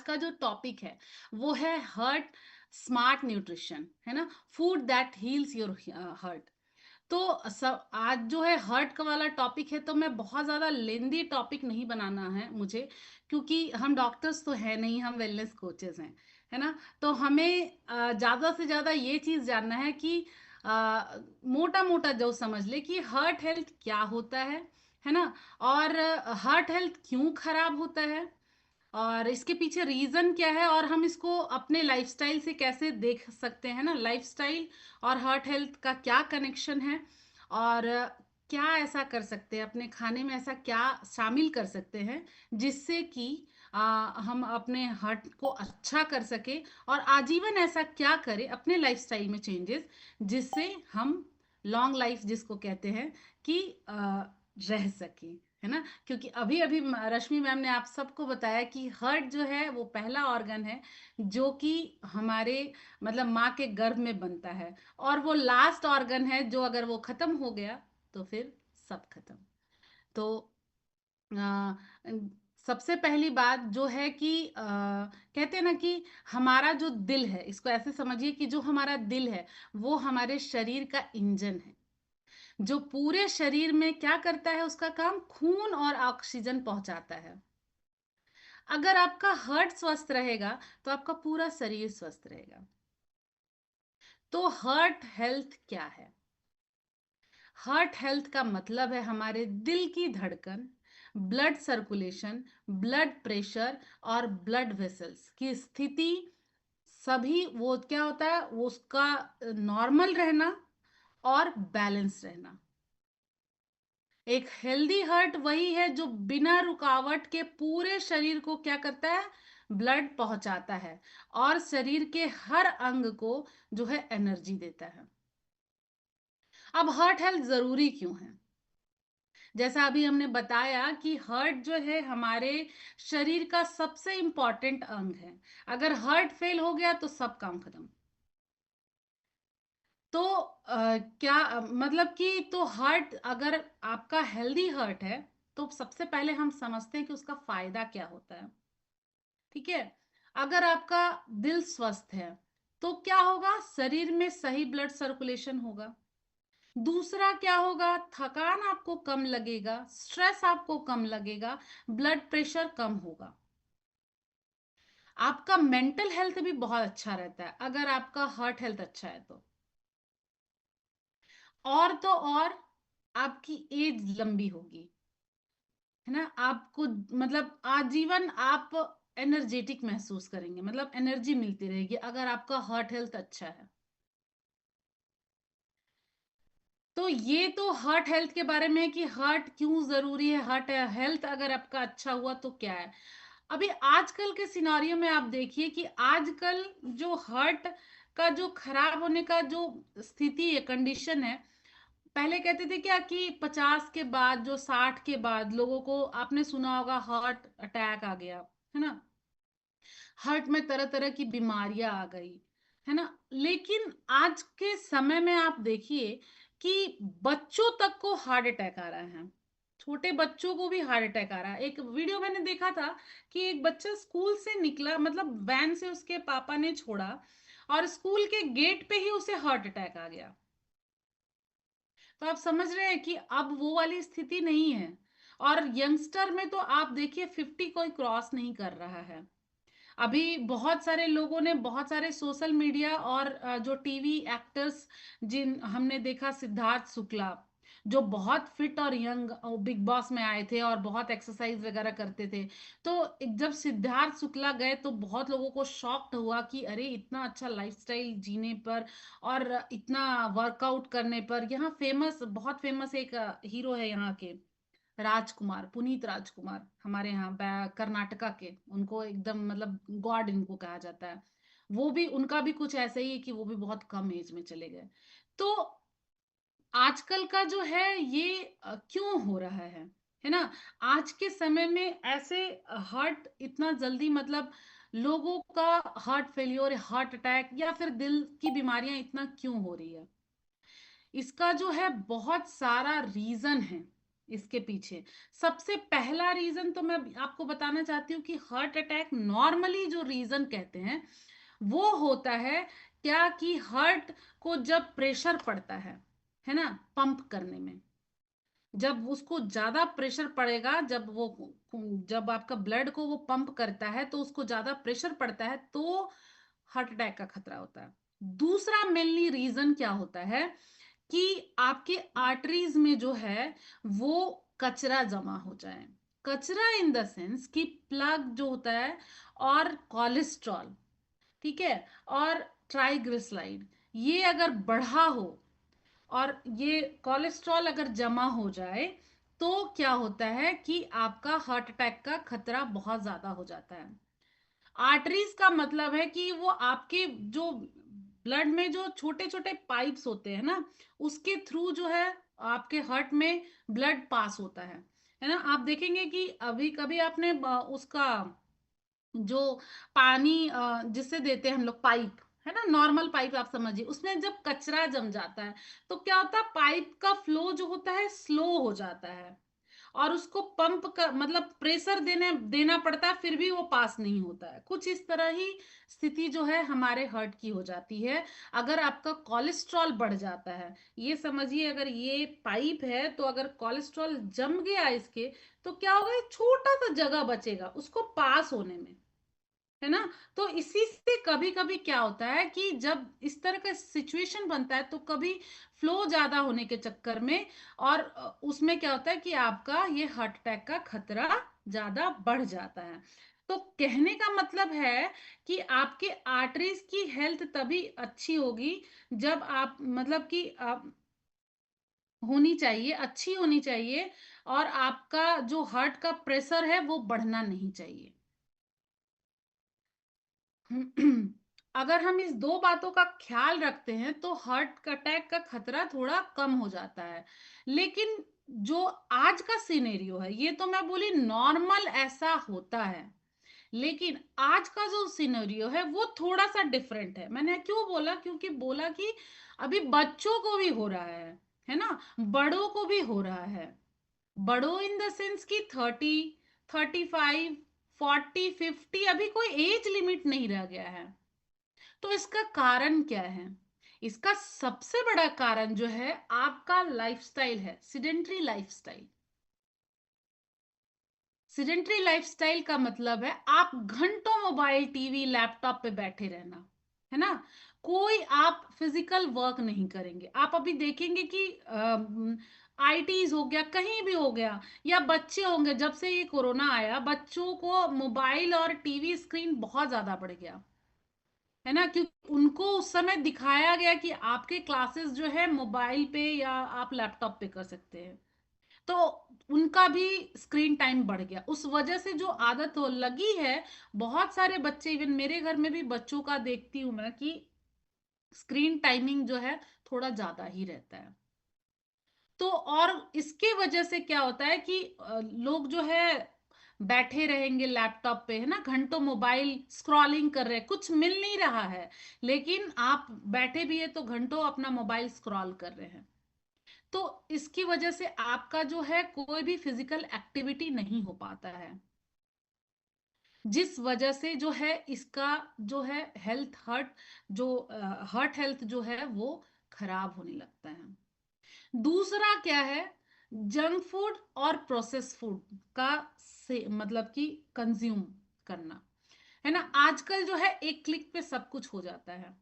का जो टॉपिक है वो है हार्ट स्मार्ट न्यूट्रिशन, है ना? Food that heels your heart. तो सब आज जो है हार्ट का वाला टॉपिक है, तो मैं बहुत ज़्यादा लेंदी टॉपिक नहीं बनाना है मुझे, क्योंकि हम डॉक्टर्स तो है नहीं, हम वेलनेस कोचेस हैं, है ना? तो हमें ज़्यादा से ज़्यादा ये चीज़ जानना है कि मोटा मोटा जो समझ ले कि हार्ट हेल्थ क्या होता है ना? और हार्ट हेल्थ क्यों खराब होता है, और इसके पीछे रीजन क्या है, और हम इसको अपने लाइफस्टाइल से कैसे देख सकते हैं ना? लाइफस्टाइल और हार्ट हेल्थ का क्या कनेक्शन है, और क्या ऐसा कर सकते हैं अपने खाने में, ऐसा क्या शामिल कर सकते हैं जिससे कि हम अपने हार्ट को अच्छा कर सके, और आजीवन ऐसा क्या करें अपने लाइफस्टाइल में चेंजेस जिससे हम लॉन्ग लाइफ जिसको कहते हैं कि रह सके, है ना? क्योंकि अभी अभी रश्मि मैम ने आप सबको बताया कि हार्ट जो है वो पहला ऑर्गन है जो कि हमारे मतलब माँ के गर्भ में बनता है, और वो लास्ट ऑर्गन है जो अगर वो खत्म हो गया तो फिर सब खत्म। तो अ, सबसे पहली बात जो है कि कहते हैं ना कि हमारा जो दिल है, इसको ऐसे समझिए कि जो हमारा दिल है वो हमारे शरीर का इंजन है, जो पूरे शरीर में क्या करता है, उसका काम खून और ऑक्सीजन पहुंचाता है। अगर आपका हार्ट स्वस्थ रहेगा तो आपका पूरा शरीर स्वस्थ रहेगा। तो हार्ट हेल्थ क्या है? हार्ट हेल्थ का मतलब है हमारे दिल की धड़कन, ब्लड सर्कुलेशन, ब्लड प्रेशर और ब्लड वेसल्स की स्थिति, सभी वो क्या होता है, वो उसका नॉर्मल रहना और बैलेंस रहना। एक हेल्दी हार्ट वही है जो बिना रुकावट के पूरे शरीर को क्या करता है, ब्लड पहुंचाता है, और शरीर के हर अंग को जो है एनर्जी देता है। अब हार्ट हेल्थ जरूरी क्यों है? जैसा अभी हमने बताया कि हार्ट जो है हमारे शरीर का सबसे इंपॉर्टेंट अंग है। अगर हार्ट फेल हो गया तो सब काम खत्म। तो क्या मतलब कि तो हार्ट अगर आपका हेल्दी हार्ट है तो सबसे पहले हम समझते हैं कि उसका फायदा क्या होता है। ठीक है? अगर आपका दिल स्वस्थ है तो क्या होगा, शरीर में सही ब्लड सर्कुलेशन होगा। दूसरा क्या होगा, थकान आपको कम लगेगा, स्ट्रेस आपको कम लगेगा, ब्लड प्रेशर कम होगा। आपका मेंटल हेल्थ भी बहुत अच्छा रहता है अगर आपका हार्ट हेल्थ अच्छा है तो। और तो और आपकी एज लंबी होगी, है ना? आपको मतलब आजीवन आप एनर्जेटिक महसूस करेंगे, मतलब एनर्जी मिलती रहेगी अगर आपका हार्ट हेल्थ अच्छा है। तो ये तो हार्ट हेल्थ के बारे में है कि हार्ट क्यों जरूरी है, हार्ट हेल्थ अगर आपका अच्छा हुआ तो क्या है। अभी आजकल के सिनारियो में आप देखिए कि आजकल जो हार्ट का जो खराब होने का जो स्थिति है, कंडीशन है, पहले कहते थे क्या कि 50 के बाद, जो 60 के बाद लोगों को आपने सुना होगा हार्ट अटैक आ गया, है ना? हार्ट में तरह तरह की बीमारियां आ गई, है ना? लेकिन आज के समय में आप देखिए कि बच्चों तक को हार्ट अटैक आ रहा है। छोटे बच्चों को भी हार्ट अटैक आ रहा है। एक वीडियो मैंने देखा था कि एक बच्चा स्कूल से निकला, मतलब वैन से उसके पापा ने छोड़ा, और स्कूल के गेट पे ही उसे हार्ट अटैक आ गया। तो आप समझ रहे हैं कि अब वो वाली स्थिति नहीं है। और यंगस्टर में तो आप देखिए 50 कोई क्रॉस नहीं कर रहा है। अभी बहुत सारे लोगों ने, बहुत सारे सोशल मीडिया और जो टीवी एक्टर्स, जिन हमने देखा, सिद्धार्थ शुक्ला जो बहुत फिट और यंग बिग बॉस में आए थे और बहुत एक्सरसाइज वगैरह करते थे। तो जब सिद्धार्थ शुक्ला गए तो बहुत लोगों को शॉक्ड हुआ कि अरे इतना अच्छा लाइफस्टाइल जीने पर और इतना वर्कआउट करने पर, यहाँ फेमस, बहुत फेमस एक हीरो है यहाँ के, राजकुमार, पुनीत राजकुमार, हमारे यहाँ कर्नाटका के, उनको एकदम मतलब गॉड इनको कहा जाता है। वो भी, उनका भी कुछ ऐसे ही है कि वो भी बहुत कम एज में चले गए। तो आजकल का जो है ये क्यों हो रहा है ना? आज के समय में ऐसे हार्ट इतना जल्दी, मतलब लोगों का हार्ट फेलियर, हार्ट अटैक या फिर दिल की बीमारियां इतना क्यों हो रही है? इसका जो है बहुत सारा रीजन है। इसके पीछे सबसे पहला रीजन तो मैं आपको बताना चाहती हूँ कि हार्ट अटैक नॉर्मली जो रीजन कहते हैं वो होता है क्या कि हार्ट को जब प्रेशर पड़ता है ना, पंप करने में, जब उसको ज्यादा प्रेशर पड़ेगा, जब आपका ब्लड को वो पंप करता है तो उसको ज्यादा प्रेशर पड़ता है तो हार्ट अटैक का खतरा होता है। दूसरा मेनली रीजन क्या होता है कि आपके आर्टरीज में जो है वो कचरा जमा हो जाए। कचरा इन द सेंस कि प्लग जो होता है, और कोलेस्ट्रॉल, ठीक है, और ट्राइग्लिसराइड, ये अगर बढ़ा हो और ये कोलेस्ट्रॉल अगर जमा हो जाए तो क्या होता है कि आपका हार्ट अटैक का खतरा बहुत ज्यादा हो जाता है। आर्टरीज का मतलब है कि वो आपके जो ब्लड में जो छोटे छोटे पाइप्स होते हैं ना, उसके थ्रू जो है आपके हार्ट में ब्लड पास होता है ना। आप देखेंगे कि अभी कभी आपने उसका जो पानी जिससे देते हैं हम लोग पाइप, है ना, नॉर्मल पाइप आप समझिए, उसमें जब कचरा जम जाता है तो क्या होता है, पाइप का फ्लो जो होता है स्लो हो जाता है और उसको पंप का मतलब प्रेशर देना पड़ता है, फिर भी वो पास नहीं होता है। कुछ इस तरह ही स्थिति जो है हमारे हार्ट की हो जाती है अगर आपका कोलेस्ट्रॉल बढ़ जाता है। ये समझिए, अगर ये पाइप है तो अगर कोलेस्ट्रॉल जम गया इसके, तो क्या होगा, छोटा सा जगह बचेगा उसको पास होने में, है ना। तो इसी से कभी कभी क्या होता है कि जब इस तरह का सिचुएशन बनता है तो कभी फ्लो ज्यादा होने के चक्कर में, और उसमें क्या होता है कि आपका ये हार्ट अटैक का खतरा ज्यादा बढ़ जाता है। तो कहने का मतलब है कि आपके आर्टरीज की हेल्थ तभी अच्छी होगी जब आप मतलब कि आप होनी चाहिए, अच्छी होनी चाहिए, और आपका जो हार्ट का प्रेशर है वो बढ़ना नहीं चाहिए। अगर हम इस दो बातों का ख्याल रखते हैं तो हार्ट अटैक का खतरा थोड़ा कम हो जाता है। लेकिन जो आज का सिनेरियो है, ये तो मैं बोली नॉर्मल ऐसा होता है, लेकिन आज का जो सिनेरियो है वो थोड़ा सा डिफरेंट है। मैंने क्यों बोला, क्योंकि बोला कि अभी बच्चों को भी हो रहा है ना, बड़ों को भी हो रहा है। बड़ों इन द सेंस कि 30, 35, 40, 50, अभी कोई एज लिमिट नहीं रह गया है। तो इसका कारण क्या है? इसका सबसे बड़ा कारण जो है आपका लाइफस्टाइल है, सिडेंट्री लाइफस्टाइल। सिडेंट्री लाइफस्टाइल का मतलब है आप घंटों मोबाइल, टीवी, लैपटॉप पे बैठे रहना, है ना। कोई आप फिजिकल वर्क नहीं करेंगे। आप अभी देखेंगे कि आईटीज हो गया, कहीं भी हो गया, या बच्चे होंगे, जब से ये कोरोना आया बच्चों को मोबाइल और टीवी स्क्रीन बहुत ज्यादा बढ़ गया, है ना, क्योंकि उनको उस समय दिखाया गया कि आपके क्लासेस जो है मोबाइल पे या आप लैपटॉप पे कर सकते हैं। तो उनका भी स्क्रीन टाइम बढ़ गया, उस वजह से जो आदत हो लगी है, बहुत सारे बच्चे, इवन मेरे घर में भी बच्चों का देखती हूँ मैं कि स्क्रीन टाइमिंग जो है थोड़ा ज्यादा ही रहता है। तो और इसके वजह से क्या होता है कि लोग जो है बैठे रहेंगे लैपटॉप पे, है ना, घंटों मोबाइल स्क्रॉलिंग कर रहे हैं, कुछ मिल नहीं रहा है, लेकिन आप बैठे भी है तो घंटों अपना मोबाइल स्क्रॉल कर रहे हैं। तो इसकी वजह से आपका जो है कोई भी फिजिकल एक्टिविटी नहीं हो पाता है, जिस वजह से जो है इसका जो है हेल्थ हर्ट जो हार्ट हेल्थ जो है वो खराब होने लगता है। दूसरा क्या है, जंक फूड और प्रोसेस फूड का से मतलब कि कंज्यूम करना, है ना। आजकल जो है एक क्लिक पे सब कुछ हो जाता है,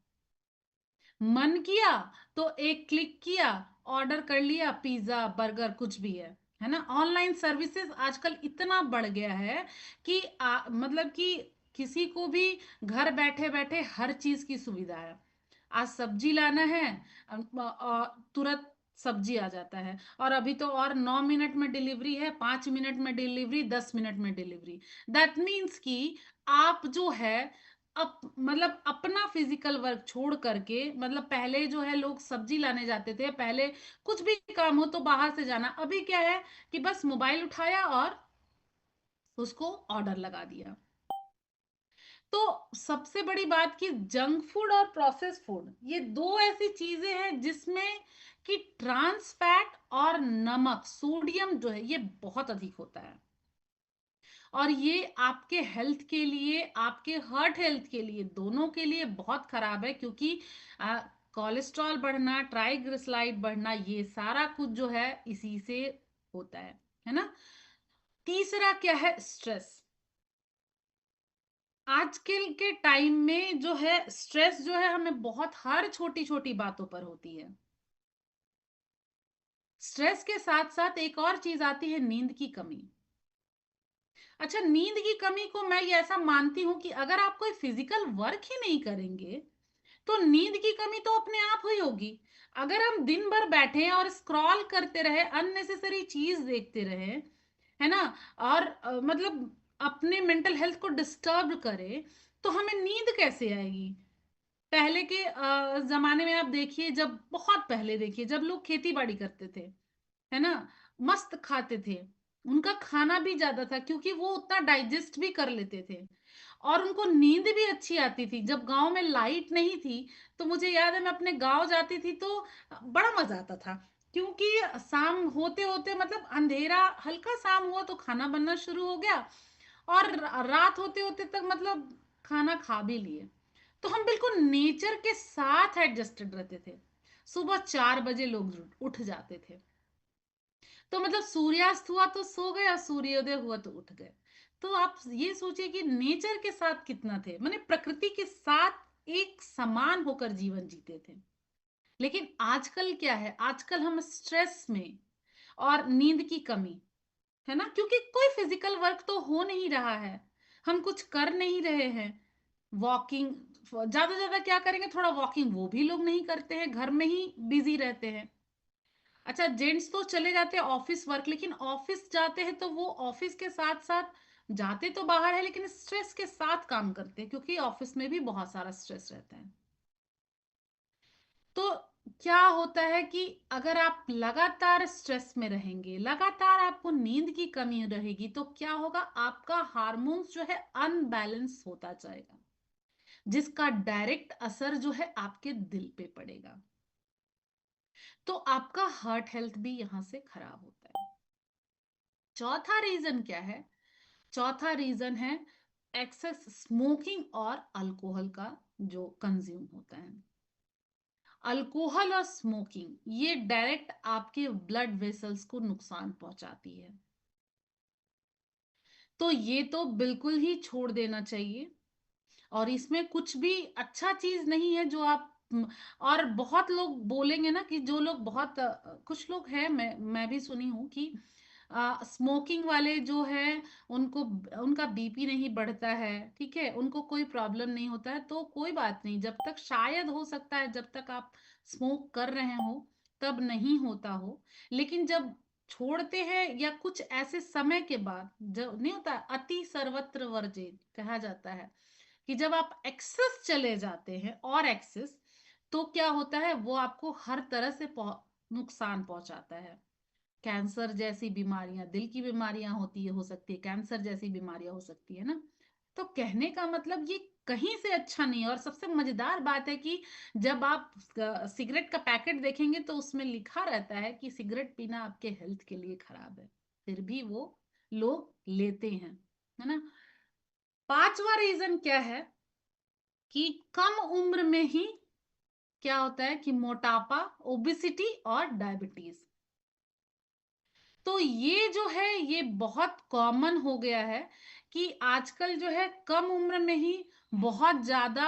मन किया तो एक क्लिक किया, ऑर्डर कर लिया, पिज्जा, बर्गर, कुछ भी है ना। ऑनलाइन सर्विसेज आजकल इतना बढ़ गया है कि मतलब कि किसी को भी घर बैठे बैठे हर चीज की सुविधा है। आज सब्जी लाना है, तुरंत सब्जी आ जाता है, और अभी तो और 9 मिनट में डिलीवरी है, 5 मिनट में डिलीवरी, 10 मिनट में डिलीवरी। दैट मीन्स कि आप जो है मतलब अपना फिजिकल वर्क छोड़ करके, मतलब पहले जो है लोग सब्जी लाने जाते थे, पहले कुछ भी काम हो तो बाहर से जाना, अभी क्या है कि बस मोबाइल उठाया और उसको ऑर्डर लगा दिया। तो सबसे बड़ी बात कि जंक फूड और प्रोसेस फूड ये दो ऐसी चीजें हैं जिसमें कि ट्रांस फैट और नमक सोडियम जो है ये बहुत अधिक होता है, और ये आपके हेल्थ के लिए, आपके हार्ट हेल्थ के लिए, दोनों के लिए बहुत खराब है, क्योंकि कोलेस्ट्रॉल बढ़ना, ट्राइग्लिसराइड बढ़ना, ये सारा कुछ जो है इसी से होता है ना। तीसरा क्या है, स्ट्रेस। आजकल के टाइम में जो है स्ट्रेस जो है हमें बहुत हर छोटी छोटी बातों पर होती है। स्ट्रेस के साथ साथ एक और चीज आती है, नींद की कमी। अच्छा, नींद की कमी को मैं ये ऐसा मानती हूं कि अगर आप कोई फिजिकल वर्क ही नहीं करेंगे तो नींद की कमी तो अपने आप ही होगी। अगर हम दिन भर बैठे और स्क्रॉल करते रहे, अननेसेसरी चीज देखते रहे, है ना, और मतलब अपने मेंटल हेल्थ को डिस्टर्ब करे, तो हमें नींद कैसे आएगी। पहले के जमाने में आप देखिए, जब बहुत पहले देखिए, जब लोग खेती बाड़ी करते थे, है ना, मस्त खाते थे, उनका खाना भी ज्यादा था क्योंकि वो उतना डाइजेस्ट भी कर लेते थे, और उनको नींद भी अच्छी आती थी। जब गांव में लाइट नहीं थी तो मुझे याद है मैं अपने गांव जाती थी तो बड़ा मजा आता था, क्योंकि शाम होते होते, मतलब अंधेरा हल्का शाम हुआ तो खाना बनना शुरू हो गया, और रात होते होते तक मतलब खाना खा भी लिए। तो हम बिल्कुल नेचर के साथ एडजस्टेड रहते थे। सुबह 4 बजे लोग उठ जाते थे, तो मतलब सूर्यास्त हुआ तो सो गए और सूर्योदय हुआ तो उठ गए। तो आप ये सोचिए कि नेचर के साथ कितना थे, माने प्रकृति के साथ एक समान होकर जीवन जीते थे। लेकिन आजकल क्या है, आजकल हम स्ट्रेस में और नींद की कमी, है ना, क्योंकि कोई फिजिकल वर्क तो हो नहीं रहा है, हम कुछ कर नहीं रहे हैं। वॉकिंग, ज्यादा ज्यादा क्या करेंगे, थोड़ा वॉकिंग, वो भी लोग नहीं करते हैं, घर में ही बिजी रहते हैं। अच्छा, जेंट्स तो चले जाते हैं ऑफिस वर्क, लेकिन ऑफिस जाते हैं तो वो ऑफिस के साथ साथ जाते तो बाहर है, लेकिन स्ट्रेस के साथ काम करते हैं, क्योंकि ऑफिस में भी बहुत सारा स्ट्रेस रहता है। तो क्या होता है कि अगर आप लगातार स्ट्रेस में रहेंगे, लगातार आपको नींद की कमी रहेगी, तो क्या होगा, आपका हार्मोन्स जो है अनबैलेंस होता जाएगा, जिसका डायरेक्ट असर जो है आपके दिल पे पड़ेगा। तो आपका हार्ट हेल्थ भी यहां से खराब होता है। चौथा रीजन क्या है, चौथा रीजन है एक्सेस स्मोकिंग और अल्कोहल का जो कंज्यूम होता है। अल्कोहल और स्मोकिंग ये डायरेक्ट आपके ब्लड वेसल्स को नुकसान पहुंचाती है, तो ये तो बिल्कुल ही छोड़ देना चाहिए। और इसमें कुछ भी अच्छा चीज नहीं है जो आप और बहुत लोग बोलेंगे ना कि जो लोग बहुत कुछ लोग हैं, मैं भी सुनी हूँ कि स्मोकिंग वाले जो है उनको, उनका बीपी नहीं बढ़ता है, ठीक है, उनको कोई प्रॉब्लम नहीं होता है, तो कोई बात नहीं, जब तक शायद हो सकता है जब तक आप स्मोक कर रहे हो तब नहीं होता हो। लेकिन जब छोड़ते हैं या कुछ ऐसे समय के बाद, जब नहीं होता, अति सर्वत्र वर्जित कहा जाता है कि जब आप एक्सेस चले जाते हैं, और एक्सेस, तो क्या होता है, वो आपको हर तरह से नुकसान पहुंचाता है। कैंसर जैसी बीमारियां, दिल की बीमारियां होती है, हो सकती है कैंसर जैसी बीमारियां हो सकती है ना। तो कहने का मतलब ये कहीं से अच्छा नहीं है। और सबसे मजेदार बात है कि जब आप सिगरेट का पैकेट देखेंगे तो उसमें लिखा रहता है कि सिगरेट पीना आपके हेल्थ के लिए खराब है, फिर भी वो लोग लेते हैं, है ना। पांचवा रीजन क्या है कि कम उम्र में ही क्या होता है कि मोटापा, ओबिसिटी और डायबिटीज। तो ये जो है ये बहुत कॉमन हो गया है कि आजकल जो है कम उम्र में ही बहुत ज्यादा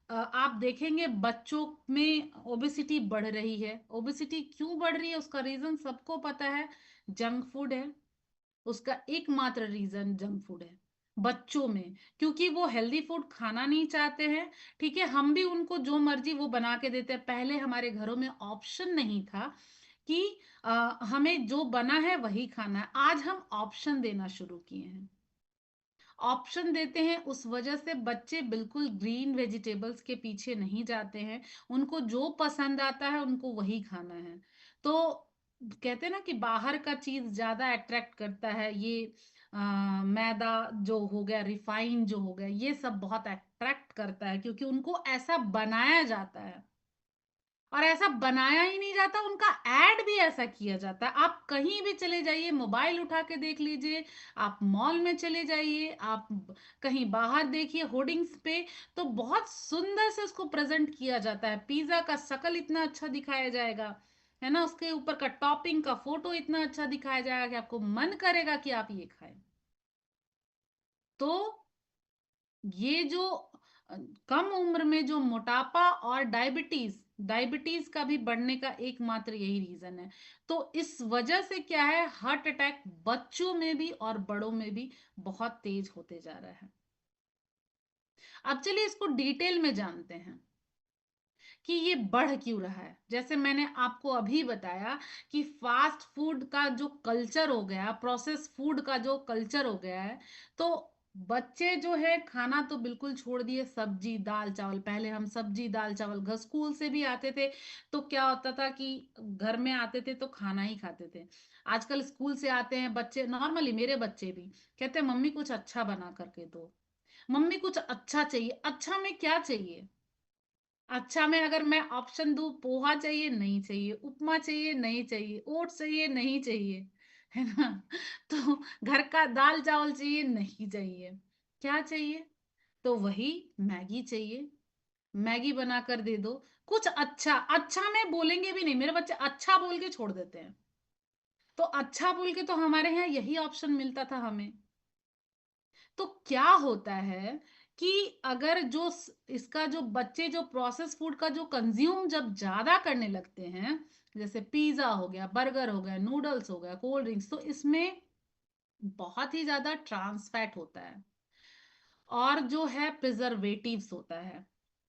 आप देखेंगे बच्चों में ओबिसिटी बढ़ रही है। ओबिसिटी क्यों बढ़ रही है, उसका रीजन सबको पता है, जंक फूड है। उसका एकमात्र रीजन जंक फूड है बच्चों में, क्योंकि वो हेल्दी फूड खाना नहीं चाहते हैं। ठीक है, हम भी उनको जो मर्जी वो बना के देते हैं। पहले हमारे घरों में ऑप्शन नहीं था कि हमें जो बना है वही खाना है। आज हम ऑप्शन देना शुरू किए हैं, ऑप्शन देते हैं, उस वजह से बच्चे बिल्कुल ग्रीन वेजिटेबल्स के पीछे नहीं जाते हैं। उनको जो पसंद आता है उनको वही खाना है। तो कहते हैं ना कि बाहर का चीज ज्यादा अट्रैक्ट करता है, ये मैदा जो हो गया, रिफाइन जो हो गया, ये सब बहुत अट्रैक्ट करता है क्योंकि उनको ऐसा बनाया जाता है। और ऐसा बनाया ही नहीं जाता, उनका ऐड भी ऐसा किया जाता है। आप कहीं भी चले जाइए, मोबाइल उठा के देख लीजिए, आप मॉल में चले जाइए, आप कहीं बाहर देखिए होर्डिंग्स पे, तो बहुत सुंदर से उसको प्रेजेंट किया जाता है। पिज्जा का शक्ल इतना अच्छा दिखाया जाएगा, है ना, उसके ऊपर का टॉपिंग का फोटो इतना अच्छा दिखाया जाएगा कि आपको मन करेगा कि आप ये खाएं। तो ये जो अ, कम उम्र में जो मोटापा और डायबिटीज, डायबिटीज का भी बढ़ने का एकमात्र यही रीजन है। तो इस वजह से क्या है, हार्ट अटैक बच्चों में भी और बड़ों में भी बहुत तेज होते जा रहा है। अब चलिए इसको डिटेल में जानते हैं कि ये बढ़ क्यों रहा है। जैसे मैंने आपको अभी बताया कि फास्ट फूड का जो कल्चर हो गया, प्रोसेस फूड का जो कल्चर हो गया है, तो बच्चे जो है खाना तो बिल्कुल छोड़ दिए। सब्जी दाल चावल, पहले हम सब्जी दाल चावल, घर स्कूल से भी आते थे तो क्या होता था कि घर में आते थे तो खाना ही खाते थे। आजकल स्कूल से आते हैं बच्चे, नॉर्मली मेरे बच्चे भी कहते हैं मम्मी कुछ अच्छा बना करके दो, मम्मी कुछ अच्छा चाहिए। अच्छा में क्या चाहिए? अच्छा में अगर मैं ऑप्शन दूं, पोहा चाहिए नहीं चाहिए, उपमा चाहिए नहीं चाहिए, ओट्स चाहिए नहीं चाहिए, है ना, तो घर का दाल चावल चाहिए नहीं चाहिए, क्या चाहिए? तो वही मैगी चाहिए। मैगी बना कर दे दो, कुछ अच्छा। अच्छा में बोलेंगे भी नहीं, मेरे बच्चे अच्छा बोल के छोड़ देते हैं। तो अच्छा बोल के तो हमारे यहाँ यही ऑप्शन मिलता था हमें। तो क्या होता है कि अगर जो इसका जो बच्चे जो प्रोसेस फूड का जो कंज्यूम जब ज्यादा करने लगते हैं, जैसे पिज्जा हो गया, बर्गर हो गया, नूडल्स हो गया, कोल्ड ड्रिंक्स, तो इसमें बहुत ही ज्यादा ट्रांस फैट होता है और जो है प्रिजर्वेटिव्स होता है,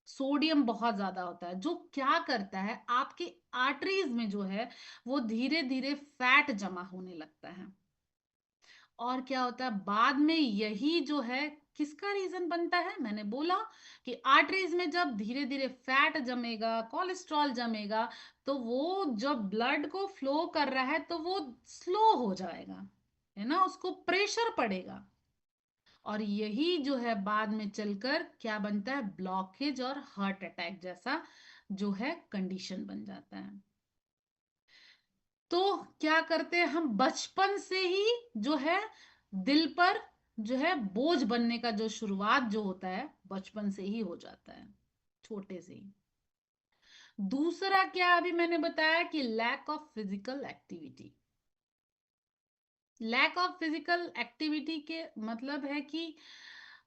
सोडियम बहुत ज्यादा होता है, जो क्या करता है आपके आर्टरीज में जो है वो धीरे धीरे फैट जमा होने लगता है। और क्या होता है बाद में, यही जो है किसका रीजन बनता है, मैंने बोला कि आर्टरीज में जब धीरे धीरे फैट जमेगा, कोलेस्ट्रॉल जमेगा, तो वो जब ब्लड को फ्लो कर रहा है तो वो स्लो हो जाएगा, है ना, उसको प्रेशर पड़ेगा। और यही जो है बाद में चलकर क्या बनता है, ब्लॉकेज और हार्ट अटैक जैसा जो है कंडीशन बन जाता है। तो क्या करते हैं हम बचपन से ही जो है दिल पर जो है बोझ बनने का जो शुरुआत जो होता है बचपन से ही हो जाता है, छोटे से ही। दूसरा क्या अभी मैंने बताया कि lack of physical activity. Lack of physical activity के मतलब है कि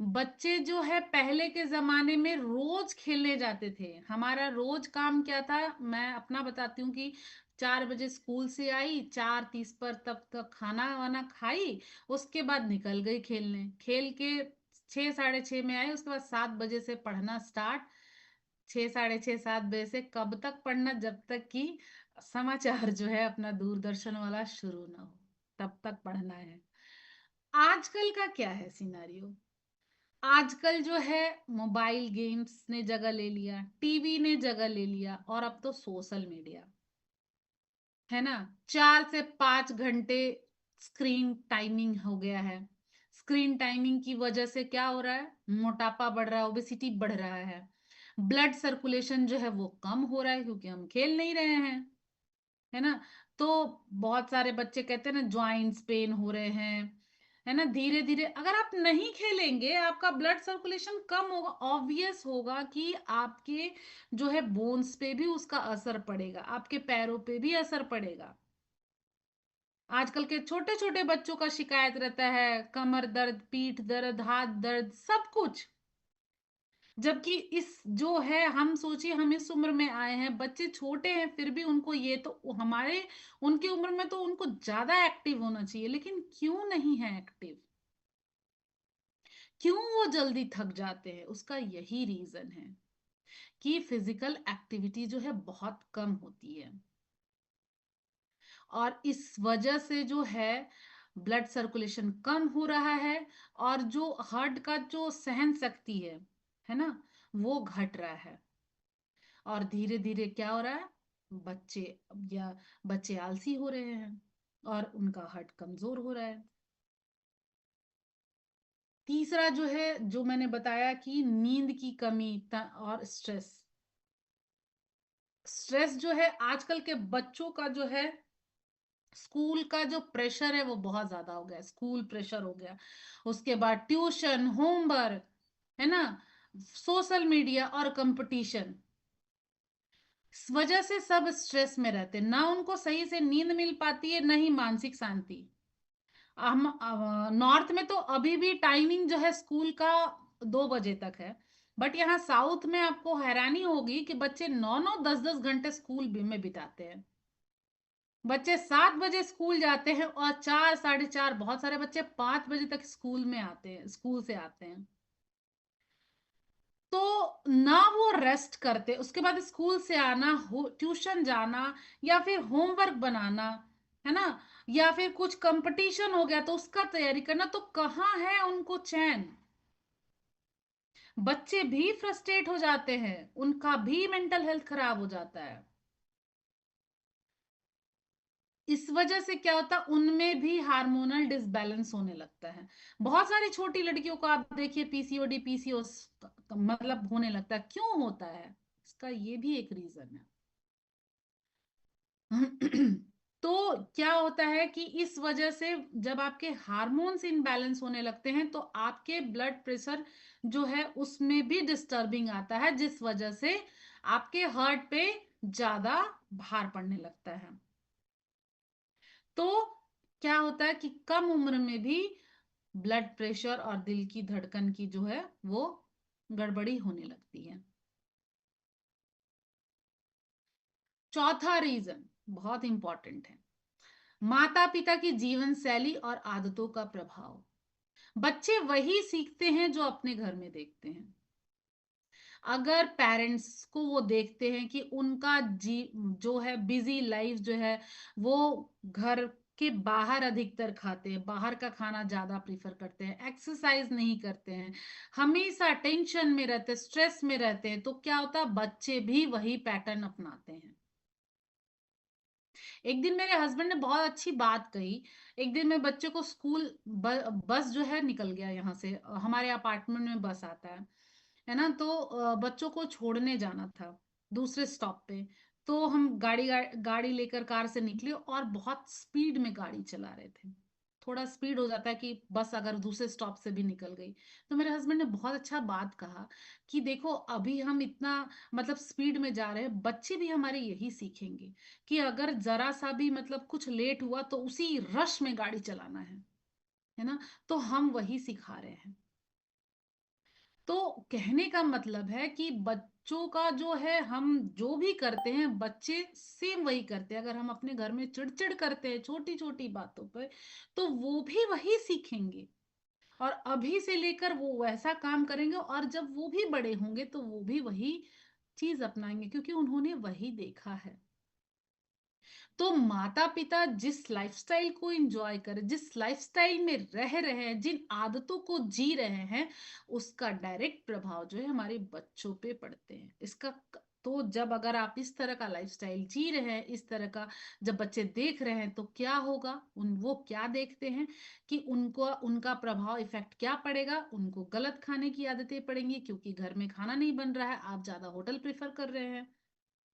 बच्चे जो है पहले के जमाने में रोज खेलने जाते थे। हमारा रोज काम क्या था, मैं अपना बताती हूँ कि 4 बजे स्कूल से आई, 4:30 पर तब तक खाना वाना खाई, उसके बाद निकल गई खेलने, खेल के 6, 6:30 में आई, उसके बाद 7 बजे से पढ़ना स्टार्ट। 6, 6:30, 7 बजे से कब तक पढ़ना, जब तक कि समाचार जो है अपना दूरदर्शन वाला शुरू ना हो, तब तक पढ़ना है। आजकल का क्या है सिनारियो, आजकल जो है मोबाइल गेम्स ने जगह ले लिया, टीवी ने जगह ले लिया, और अब तो सोशल मीडिया, है ना। 4 से 5 घंटे स्क्रीन टाइमिंग हो गया है। स्क्रीन टाइमिंग की वजह से क्या हो रहा है, मोटापा बढ़ रहा है, ओबेसिटी बढ़ रहा है, ब्लड सर्कुलेशन जो है वो कम हो रहा है क्योंकि हम खेल नहीं रहे हैं, है ना। तो बहुत सारे बच्चे कहते हैं ना ज्वाइंट्स पेन हो रहे हैं, है ना। धीरे धीरे अगर आप नहीं खेलेंगे आपका ब्लड सर्कुलेशन कम होगा, ऑब्वियस होगा कि आपके जो है बोन्स पे भी उसका असर पड़ेगा, आपके पैरों पे भी असर पड़ेगा। आजकल के छोटे छोटे बच्चों का शिकायत रहता है, कमर दर्द, पीठ दर्द, हाथ दर्द, सब कुछ। जबकि इस जो है, हम सोचिए हम इस उम्र में आए हैं, बच्चे छोटे हैं फिर भी उनको ये तो हमारे उनकी उम्र में तो उनको ज्यादा एक्टिव होना चाहिए, लेकिन क्यों नहीं है एक्टिव, क्यों वो जल्दी थक जाते हैं, उसका यही रीजन है कि फिजिकल एक्टिविटी जो है बहुत कम होती है। और इस वजह से जो है ब्लड सर्कुलेशन कम हो रहा है, और जो हार्ट का जो सहन शक्ति है ना, वो घट रहा है। और धीरे धीरे क्या हो रहा है, बच्चे या बच्चे आलसी हो रहे हैं और उनका हार्ट कमजोर हो रहा है। तीसरा जो है, जो मैंने बताया कि नींद की कमी और स्ट्रेस। स्ट्रेस जो है आजकल के बच्चों का जो है, स्कूल का जो प्रेशर है वो बहुत ज्यादा हो गया, स्कूल प्रेशर हो गया, उसके बाद ट्यूशन, होमवर्क, है ना, सोशल मीडिया और कंपटीशन। इस वजह से सब स्ट्रेस में रहते हैं, ना उनको सही से नींद मिल पाती है, ना ही मानसिक शांति। हम नॉर्थ में तो अभी भी टाइमिंग जो है स्कूल का 2 बजे तक है, बट यहाँ साउथ में आपको हैरानी होगी कि बच्चे 9 9 10 10 घंटे स्कूल भी में बिताते हैं। बच्चे 7 बजे स्कूल जाते हैं और 4 साढ़े 4, बहुत सारे बच्चे 5 बजे तक स्कूल में आते हैं, स्कूल से आते हैं। तो ना वो रेस्ट करते, उसके बाद स्कूल से आना, ट्यूशन जाना, या फिर होमवर्क बनाना, है ना, या फिर कुछ कंपटीशन हो गया तो उसका तैयारी करना, तो कहाँ है उनको चैन। बच्चे भी फ्रस्ट्रेट हो जाते हैं, उनका भी मेंटल हेल्थ खराब हो जाता है। इस वजह से क्या होता है, उनमें भी हार्मोनल डिसबैलेंस होने लगता है। बहुत सारी छोटी लड़कियों को आप देखिए पीसीओडी, पीसीओएस मतलब होने लगता है। क्यों होता है, इसका ये भी एक रीजन है। तो क्या होता है कि इस वजह से जब आपके हार्मोन्स इनबैलेंस होने लगते हैं तो आपके ब्लड प्रेशर जो है उसमें भी डिस्टर्बिंग आता है, जिस वजह से आपके हार्ट पे ज्यादा भार पड़ने लगता है। तो क्या होता है कि कम उम्र में भी ब्लड प्रेशर और दिल की धड़कन की जो है वो गड़बड़ी होने लगती है। चौथा रीजन बहुत इंपॉर्टेंट है, माता पिता की जीवन शैली और आदतों का प्रभाव। बच्चे वही सीखते हैं जो अपने घर में देखते हैं। अगर पेरेंट्स को वो देखते हैं कि उनका जी जो है बिजी लाइफ जो है, वो घर के बाहर अधिकतर खाते हैं, बाहर का खाना ज्यादा प्रीफर करते हैं, एक्सरसाइज नहीं करते हैं, हमेशा टेंशन में रहते हैं, स्ट्रेस में रहते हैं, तो क्या होता है, बच्चे भी वही पैटर्न अपनाते हैं। एक दिन मेरे हस्बैंड ने बहुत अच्छी बात कही। एक दिन मैं बच्चे को स्कूल बस जो है निकल गया यहाँ से, हमारे अपार्टमेंट में बस आता है ना, तो बच्चों को छोड़ने जाना था दूसरे स्टॉप पे। तो हम गाड़ी लेकर कार से निकले और बहुत स्पीड में गाड़ी चला रहे थे। थोड़ा स्पीड हो जाता है कि बस अगर दूसरे स्टॉप से भी निकल गई। तो मेरे हस्बैंड ने बहुत अच्छा बात कहा कि देखो अभी हम इतना मतलब स्पीड में जा रहे हैं, बच्चे भी हमारे यही सीखेंगे कि अगर जरा सा भी मतलब कुछ लेट हुआ तो उसी रश में गाड़ी चलाना है ना। तो हम वही सिखा रहे हैं। तो कहने का मतलब है कि बच्चों का जो है, हम जो भी करते हैं बच्चे सेम वही करते हैं। अगर हम अपने घर में चिड़चिड़ करते हैं छोटी छोटी बातों पर, तो वो भी वही सीखेंगे और अभी से लेकर वो वैसा काम करेंगे, और जब वो भी बड़े होंगे तो वो भी वही चीज अपनाएंगे क्योंकि उन्होंने वही देखा है। तो माता पिता जिस लाइफस्टाइल को एंजॉय कर, जिस लाइफस्टाइल में रह रहे हैं, जिन आदतों को जी रहे हैं, उसका डायरेक्ट प्रभाव जो है हमारे बच्चों पे पड़ते हैं। तो जब अगर आप इस तरह का लाइफस्टाइल जी रहे हैं, इस तरह का जब बच्चे देख रहे हैं, तो क्या होगा, वो क्या देखते हैं कि उनको उनका प्रभाव इफेक्ट क्या पड़ेगा। उनको गलत खाने की आदतें पड़ेंगी क्योंकि घर में खाना नहीं बन रहा है, आप ज्यादा होटल प्रेफर कर रहे हैं,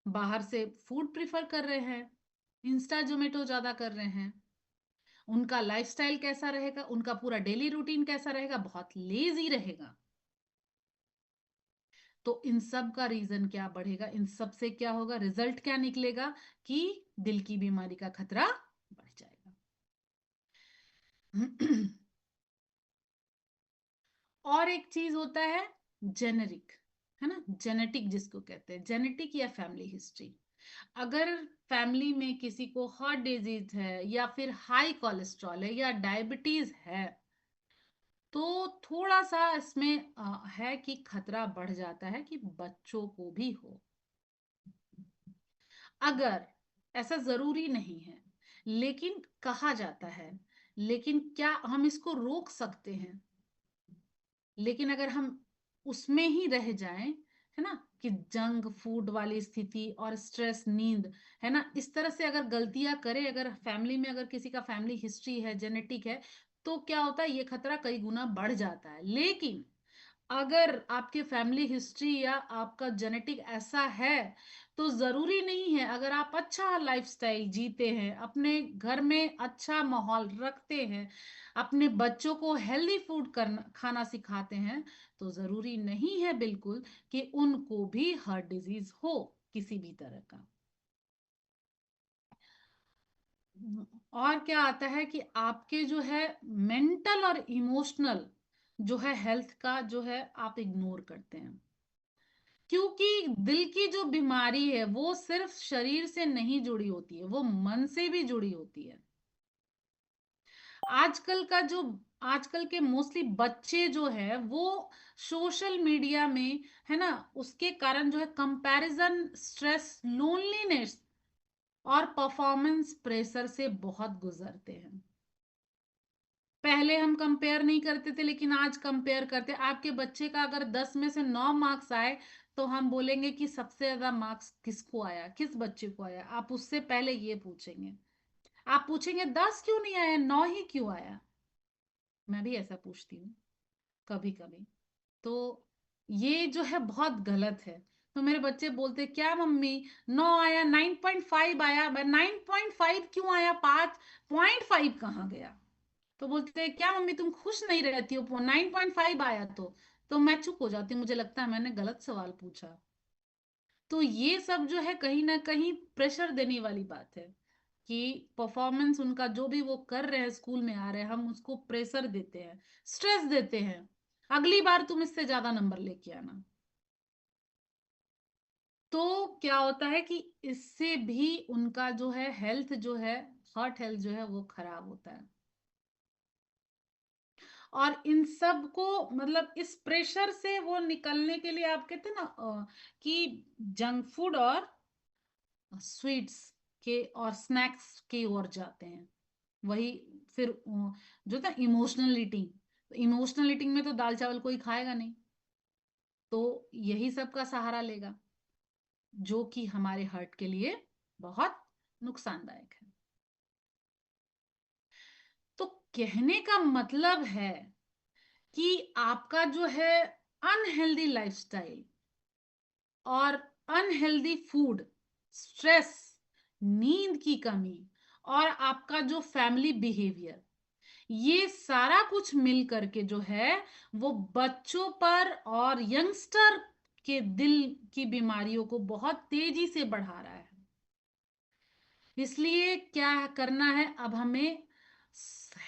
बाहर से फूड प्रिफर कर रहे हैं, इंस्टा जोमेटो ज्यादा कर रहे हैं। उनका लाइफस्टाइल कैसा रहेगा, उनका पूरा डेली रूटीन कैसा रहेगा, बहुत लेजी रहेगा। तो इन सब का रीजन क्या बढ़ेगा, इन सब से क्या होगा, रिजल्ट क्या निकलेगा कि दिल की बीमारी का खतरा बढ़ जाएगा। और एक चीज होता है जेनेरिक, है ना, जेनेटिक जिसको कहते हैं, जेनेटिक या फैमिली हिस्ट्री। अगर फैमिली में किसी को हार्ट डिजीज है या फिर हाई कोलेस्ट्रॉल है या डायबिटीज है, तो थोड़ा सा इसमें है कि खतरा बढ़ जाता है कि बच्चों को भी हो। अगर ऐसा जरूरी नहीं है, लेकिन कहा जाता है, लेकिन क्या हम इसको रोक सकते हैं? लेकिन अगर हम उसमें ही रह जाएं, है ना, कि जंक फूड वाली स्थिति और स्ट्रेस, नींद, है ना, इस तरह से अगर गलतियां करें, अगर फैमिली में अगर किसी का फैमिली हिस्ट्री है, जेनेटिक है, तो क्या होता है, ये खतरा कई गुना बढ़ जाता है। लेकिन अगर आपके फैमिली हिस्ट्री या आपका जेनेटिक ऐसा है, तो जरूरी नहीं है, अगर आप अच्छा लाइफस्टाइल जीते हैं, अपने घर में अच्छा माहौल रखते हैं, अपने बच्चों को हेल्दी फूड करना खाना सिखाते हैं, तो जरूरी नहीं है बिल्कुल कि उनको भी हार्ट डिजीज हो किसी भी तरह का। और क्या आता है कि आपके जो है मेंटल और इमोशनल जो है हेल्थ का जो है आप इग्नोर करते हैं, क्योंकि दिल की जो बीमारी है वो सिर्फ शरीर से नहीं जुड़ी होती है, वो मन से भी जुड़ी होती है। आजकल का जो आजकल के मोस्टली बच्चे जो है वो सोशल मीडिया में, है ना, उसके कारण जो है कंपैरिजन, स्ट्रेस, लोनलीनेस और परफॉर्मेंस प्रेशर से बहुत गुजरते हैं। पहले हम कंपेयर नहीं करते थे, लेकिन आज कंपेयर करते हैं। आपके बच्चे का अगर 10 में से 9 मार्क्स आए, तो हम बोलेंगे कि सबसे ज्यादा मार्क्स किसको आया, किस बच्चे को आया। आप उससे पहले ये पूछेंगे, आप पूछेंगे 10 क्यों नहीं आया, 9 ही क्यों आया। मैं भी ऐसा पूछती हूँ कभी कभी। तो ये जो है बहुत गलत है। तो मेरे बच्चे बोलते, क्या मम्मी 9 आया, 9.5 आया, 9.5 क्यों आया, 5.5 कहाँ गया। तो बोलते हैं, क्या मम्मी तुम खुश नहीं रहती हो, 9.5 आया तो मैं चुप हो जाती हूँ, मुझे लगता है मैंने गलत सवाल पूछा। तो ये सब जो है कहीं ना कहीं प्रेशर देने वाली बात है, कि परफॉर्मेंस उनका जो भी वो कर रहे हैं, स्कूल में आ रहे हैं, हम उसको प्रेशर देते हैं, स्ट्रेस देते हैं, अगली बार तुम इससे ज्यादा नंबर लेके आना। तो क्या होता है कि इससे भी उनका जो है हेल्थ जो है, हार्ट हेल्थ जो है वो खराब होता है। और इन सब को मतलब इस प्रेशर से वो निकलने के लिए आप कहते हैं ना, कि जंक फूड और स्वीट्स के और स्नैक्स की ओर जाते हैं। वही फिर जो था इमोशनल ईटिंग, इमोशनल ईटिंग में तो दाल चावल कोई खाएगा नहीं, तो यही सब का सहारा लेगा, जो कि हमारे हार्ट के लिए बहुत नुकसानदायक है। तो कहने का मतलब है कि आपका जो है अनहेल्दी लाइफस्टाइल और अनहेल्दी फूड, स्ट्रेस, नींद की कमी और आपका जो फैमिली बिहेवियर, ये सारा कुछ मिल करके जो है वो बच्चों पर और यंगस्टर के दिल की बीमारियों को बहुत तेजी से बढ़ा रहा है। इसलिए क्या करना है अब हमें,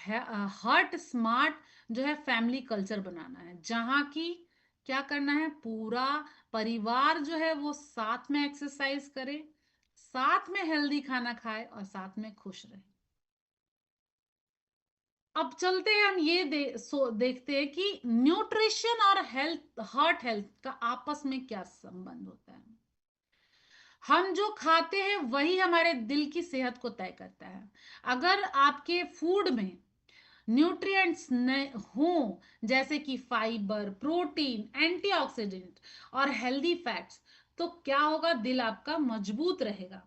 हार्ट स्मार्ट जो है फैमिली कल्चर बनाना है, जहां की क्या करना है, पूरा परिवार जो है वो साथ में एक्सरसाइज करे, साथ में हेल्दी खाना खाए और साथ में खुश रहे। अब चलते हैं हम ये देखते हैं कि न्यूट्रिशन और हेल्थ, हार्ट हेल्थ का आपस में क्या संबंध होता है। हम जो खाते हैं वही हमारे दिल की सेहत को तय करता है। अगर आपके फूड में न्यूट्रिएंट्स हो, जैसे कि फाइबर, प्रोटीन, एंटीऑक्सीडेंट और हेल्दी फैट्स, तो क्या होगा, दिल आपका मजबूत रहेगा।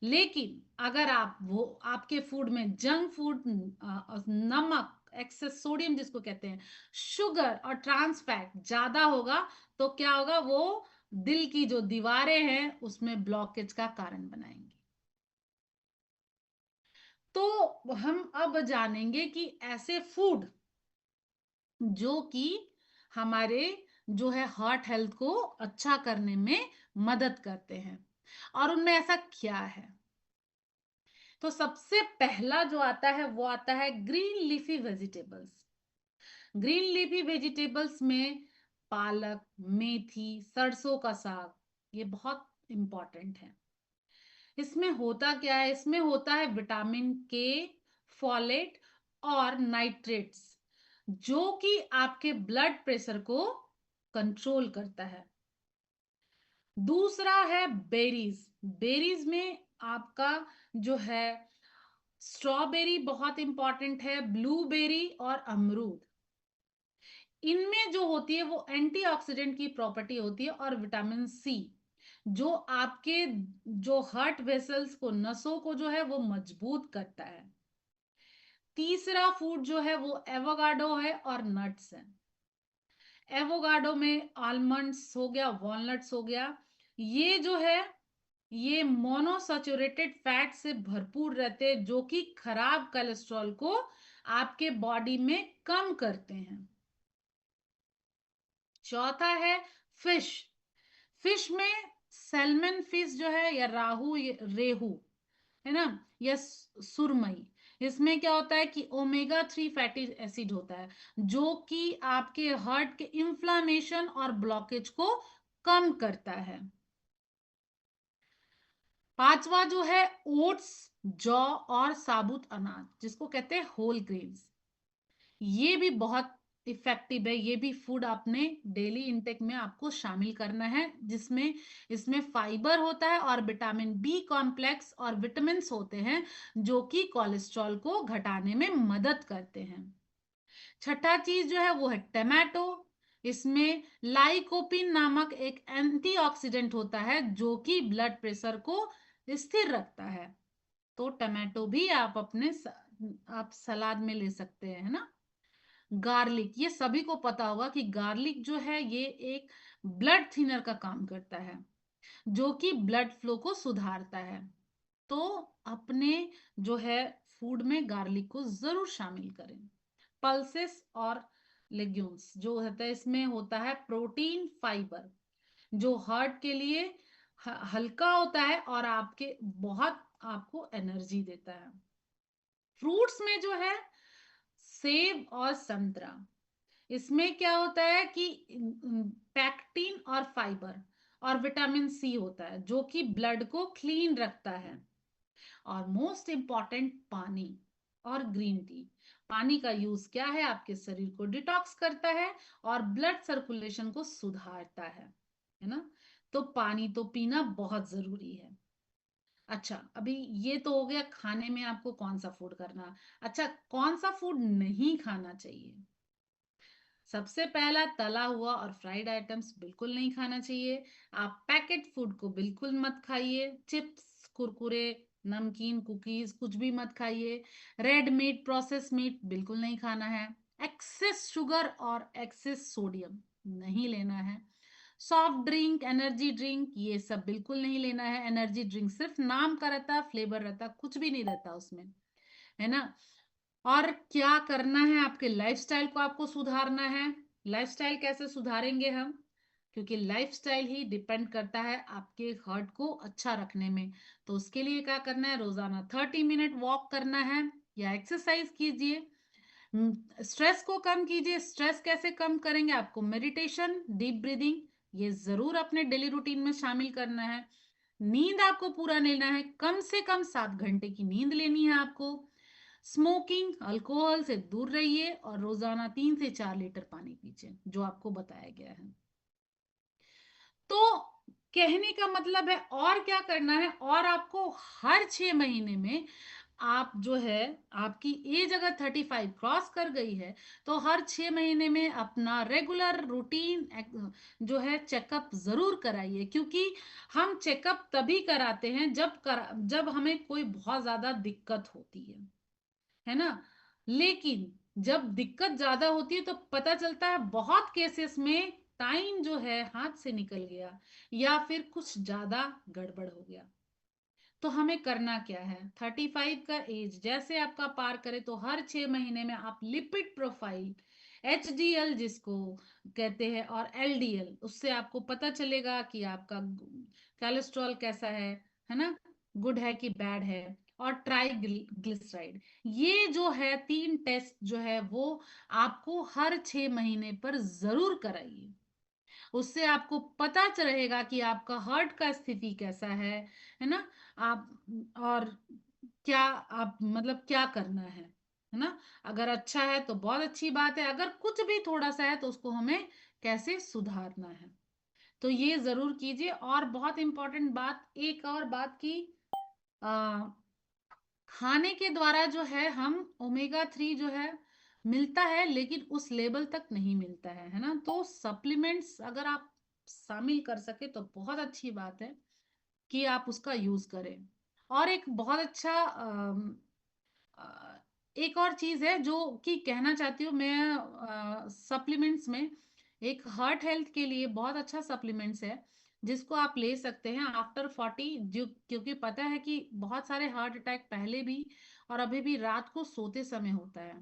लेकिन अगर आप वो आपके फूड में जंक फूड, नमक, एक्सेस सोडियम जिसको कहते हैं, शुगर और ट्रांस फैट ज्यादा होगा, तो क्या होगा, वो दिल की जो दीवारें हैं उसमें ब्लॉकेज का कारण बनाएंगे। तो हम अब जानेंगे कि ऐसे फूड जो कि हमारे जो है हार्ट हेल्थ को अच्छा करने में मदद करते हैं, और उनमें ऐसा क्या है। तो सबसे पहला जो आता है वो आता है green leafy vegetables. Green leafy vegetables में पालक, मेथी, सरसों का साग, ये बहुत इंपॉर्टेंट है। इसमें होता क्या है, इसमें होता है विटामिन के, फॉलेट और नाइट्रेट्स, जो कि आपके ब्लड प्रेशर को कंट्रोल करता है। दूसरा है बेरीज। बेरीज में आपका जो है स्ट्रॉबेरी बहुत इंपॉर्टेंट है, ब्लूबेरी और अमरूद। इनमें जो होती है वो एंटीऑक्सीडेंट की प्रॉपर्टी होती है, और विटामिन सी जो आपके जो हार्ट वेसल्स को, नसों को जो है वो मजबूत करता है। तीसरा फूड जो है वो एवोकाडो है और नट्स है। एवोकाडो में आलमंड्स हो गया, वॉलनट्स हो गया, ये जो है ये मोनोसैचुरेटेड फैट से भरपूर रहते हैं जो कि खराब कोलेस्ट्रॉल को आपके बॉडी में कम करते हैं। चौथा है फिश। फिश में सैल्मन फिश जो है या रेहू है ना, या सुरमई, इसमें क्या होता है कि ओमेगा 3 फैटी एसिड होता है जो कि आपके हार्ट के इंफ्लामेशन और ब्लॉकेज को कम करता है। पांचवा जो है ओट्स, जौ और साबुत अनाज जिसको कहते हैं होल ग्रेन्स, ये भी बहुत इफेक्टिव है। ये भी फूड आपने डेली इंटेक में आपको शामिल करना है, जिसमें इसमें फाइबर होता है और विटामिन बी कॉम्प्लेक्स और विटामिन होते हैं जो कि कोलेस्ट्रॉल को घटाने में मदद करते हैं। छठा चीज जो है वो है टमाटो। इसमें लाइकोपिन नामक एक एंटीऑक्सीडेंट होता है जो कि ब्लड प्रेशर को स्थिर रखता है। तो टमाटो भी आप आप सलाद में ले सकते हैं, है ना। गार्लिक, ये सभी को पता होगा कि गार्लिक जो है ये एक ब्लड थिनर का काम करता है जो कि ब्लड फ्लो को सुधारता है। तो अपने जो है फूड में गार्लिक को जरूर शामिल करें। पल्सेस और लेग्यूम्स जो होता है इसमें होता है प्रोटीन फाइबर जो हार्ट के लिए हल्का होता है और आपके बहुत आपको एनर्जी देता है। फ्रूट्स में जो है सेब और संतरा, इसमें क्या होता है कि पैक्टिन और फाइबर और विटामिन सी होता है जो कि ब्लड को क्लीन रखता है। और मोस्ट इंपॉर्टेंट पानी और ग्रीन टी। पानी का यूज क्या है, आपके शरीर को डिटॉक्स करता है और ब्लड सर्कुलेशन को सुधारता है ना। तो पानी तो पीना बहुत जरूरी है। अच्छा, अभी ये तो हो गया खाने में आपको कौन सा फूड करना। अच्छा, कौन सा फूड नहीं खाना चाहिए। सबसे पहला, तला हुआ और फ्राइड आइटम्स बिल्कुल नहीं खाना चाहिए। आप पैकेट फूड को बिल्कुल मत खाइए। चिप्स, कुरकुरे, नमकीन, कुकीज कुछ भी मत खाइए। रेड मीट, प्रोसेस मीट बिल्कुल नहीं खाना है। एक्सेस शुगर और एक्सेस सोडियम नहीं लेना है। सॉफ्ट ड्रिंक, एनर्जी ड्रिंक, ये सब बिल्कुल नहीं लेना है। एनर्जी ड्रिंक सिर्फ नाम का रहता है, फ्लेवर रहता है, कुछ भी नहीं रहता उसमें, है ना। और क्या करना है, आपके लाइफस्टाइल को आपको सुधारना है। लाइफस्टाइल कैसे सुधारेंगे हम, क्योंकि लाइफस्टाइल ही डिपेंड करता है आपके हार्ट को अच्छा रखने में। तो उसके लिए क्या करना है, रोजाना 30 मिनट वॉक करना है या एक्सरसाइज कीजिए। स्ट्रेस को कम कीजिए। स्ट्रेस कैसे कम करेंगे, आपको मेडिटेशन, डीप ब्रीदिंग, ये जरूर अपने डेली रूटीन में शामिल करना है। नींद आपको पूरा लेना है, कम से कम 7 घंटे की नींद लेनी है आपको। स्मोकिंग, अल्कोहल से दूर रहिए और रोजाना 3 से 4 लीटर पानी पीजिए जो आपको बताया गया है। तो कहने का मतलब है और क्या करना है, और आपको हर 6 महीने में आप जो है, आपकी एज अगर 35 क्रॉस कर गई है तो हर 6 महीने में अपना रेगुलर रूटीन जो है चेकअप जरूर कराइए। क्योंकि हम चेकअप तभी कराते हैं जब हमें कोई बहुत ज्यादा दिक्कत होती है ना। लेकिन जब दिक्कत ज्यादा होती है तो पता चलता है बहुत केसेस में टाइम जो है हाथ से निकल गया या फिर कुछ ज्यादा गड़बड़ हो गया। तो हमें करना क्या है, 35 का एज जैसे आपका पार करे तो हर 6 महीने में आप लिपिड प्रोफाइल, HDL जिसको कहते हैं, और LDL, उससे आपको पता चलेगा कि आपका कोलेस्ट्रॉल कैसा है ना, गुड है कि बैड है। और ट्राइग्लिसराइड, ये जो है 3 टेस्ट जो है वो आपको हर 6 महीने पर जरूर कराइए। उससे आपको पता रहेगा कि आपका हार्ट का स्थिति कैसा है ना। आप और क्या आप मतलब क्या करना है ना। अगर अच्छा है तो बहुत अच्छी बात है, अगर कुछ भी थोड़ा सा है तो उसको हमें कैसे सुधारना है, तो ये जरूर कीजिए। और बहुत इंपॉर्टेंट बात, एक और बात की, आ, खाने के द्वारा जो है हम ओमेगा 3 जो है मिलता है लेकिन उस लेवल तक नहीं मिलता है ना। तो सप्लीमेंट्स अगर आप शामिल कर सके तो बहुत अच्छी बात है कि आप उसका यूज करें। और एक बहुत अच्छा एक और चीज है जो कि कहना चाहती हूँ मैं, सप्लीमेंट्स में एक हार्ट हेल्थ के लिए बहुत अच्छा सप्लीमेंट्स है जिसको आप ले सकते हैं आफ्टर 40, जो क्योंकि पता है कि बहुत सारे हार्ट अटैक पहले भी और अभी भी रात को सोते समय होता है।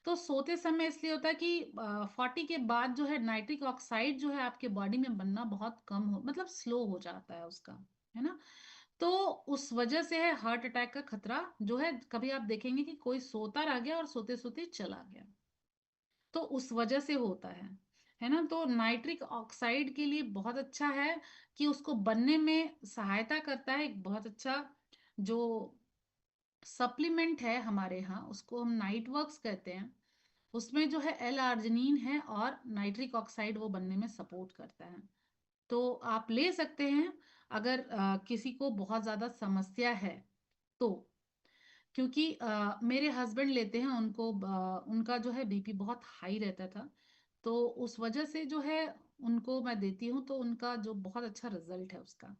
तो सोते समय इसलिए होता है कि 40 के बाद जो है नाइट्रिक ऑक्साइड जो है आपके बॉडी में बनना बहुत कम हो, मतलब स्लो हो जाता है उसका, है ना। तो उस वजह से है हार्ट अटैक का खतरा जो है, कभी आप देखेंगे कि कोई सोता रह गया और सोते सोते चला गया, तो उस वजह से होता है ना। तो नाइट्रिक ऑक्साइड के लिए बहुत अच्छा है कि उसको बनने में सहायता करता है, एक बहुत अच्छा जो सप्लीमेंट है हमारे यहाँ, उसको हम नाइट वर्क्स कहते हैं। उसमें जो है एल आर्जिनिन है और नाइट्रिक ऑक्साइड वो बनने में सपोर्ट करता है। तो आप ले सकते हैं अगर किसी को बहुत ज्यादा समस्या है तो। क्योंकि मेरे हस्बैंड लेते हैं, उनको उनका जो है बीपी बहुत हाई रहता था, तो उस वजह से जो है उनको मैं देती हूँ, तो उनका जो बहुत अच्छा रिजल्ट है उसका।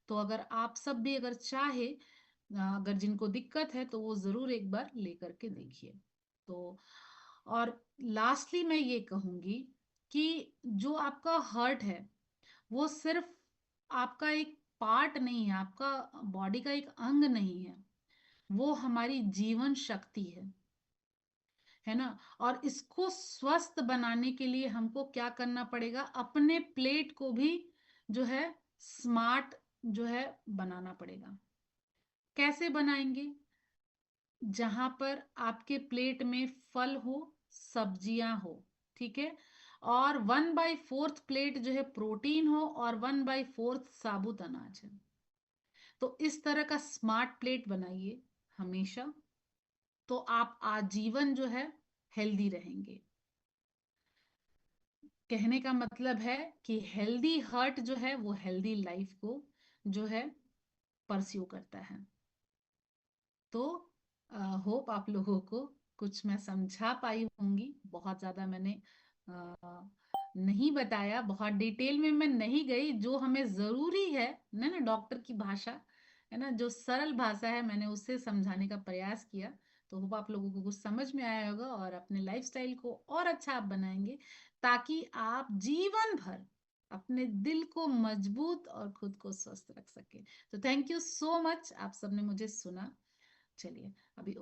तो अगर आप सब भी अगर चाहे, अगर जिनको दिक्कत है तो वो जरूर एक बार लेकर के देखिए। तो और लास्टली मैं ये कहूंगी कि जो आपका हर्ट है वो सिर्फ आपका एक पार्ट नहीं है, आपका बॉडी का एक अंग नहीं है, वो हमारी जीवन शक्ति है ना। और इसको स्वस्थ बनाने के लिए हमको क्या करना पड़ेगा, अपने प्लेट को भी जो है स्मार्ट जो है बनाना पड़ेगा। कैसे बनाएंगे? जहां पर आपके प्लेट में फल हो, सब्जियां हो, ठीक है, और 1/4 प्लेट जो है प्रोटीन हो और 1/4 साबुत अनाज है। तो इस तरह का स्मार्ट प्लेट बनाइए हमेशा, तो आप आजीवन जो है हेल्दी रहेंगे। कहने का मतलब है कि हेल्दी हार्ट जो है वो हेल्दी लाइफ को जो है परस्यू करता है। तो होप आप लोगों को कुछ मैं समझा पाई होंगी। बहुत ज्यादा मैंने अ, नहीं बताया, बहुत डिटेल में मैं नहीं गई, जो हमें जरूरी है ना ना डॉक्टर की भाषा, है ना, जो सरल भाषा है मैंने उससे समझाने का प्रयास किया। तो होप आप लोगों को कुछ समझ में आया होगा और अपने लाइफस्टाइल को और अच्छा आप बनाएंगे, ताकि आप जीवन भर अपने दिल को मजबूत और खुद को स्वस्थ रख सके। तो थैंक यू सो मच, आप सबने मुझे सुना। चलिए अभी